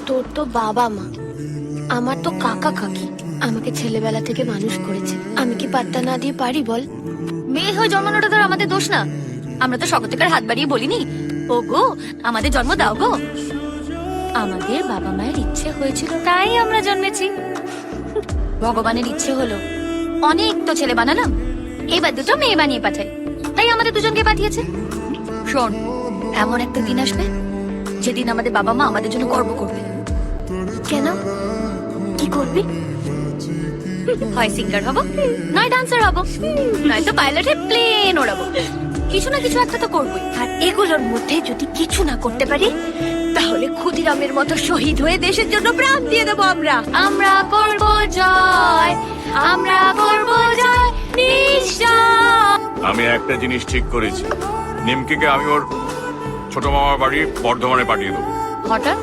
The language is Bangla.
তোর তো বাবা মা, আমার তো কাকা কাকি আমাকে ছেলেবেলা থেকে মানুষ করেছে। আমি কি পাত্তা না দিয়ে পারি বল? মেয়ে হয়ে জন্মানোটা তো আমাদের দোষ না। আমরা তো স্বগতিকার হাত বাড়িয়ে বলিনি ও গো আমাদের জন্ম দাও গো। আমাদের বাবা মায়ের ইচ্ছে হয়েছিল তাই আমরা জন্মেছি। ভগবানের ইচ্ছে হলো অনেক তো ছেলে বানালাম, এবার দুটো মেয়ে বানিয়ে পাঠাই, তাই আমাদের দুজনকে পাঠিয়েছে। শোন, এমন একটা দিন আসবে যেদিন আমাদের বাবা মা আমাদের জন্য গর্ব করবে। কেন, কি করবি? হয় সিঙ্গার হব, নয় ডান্সার হব, নয় তো পাইলটে প্লেন ওড়াবো। কিছু না কিছু একটা তো করবোই। আর এগুলোর মধ্যে যদি কিছু না করতে পারি, তাহলে ক্ষুদিরামের মতো শহীদ হয়ে দেশের জন্য প্রাণ দিয়ে দেবো আমরা। আমরা করব জয়, আমরা করব জয় নিশ্চয়। আমি একটা জিনিস ঠিক করেছি, নিমকিকে আমি ওর ছোট মামার বাড়ি বর্ধমানে পাঠিয়ে দেবো। হঠাৎ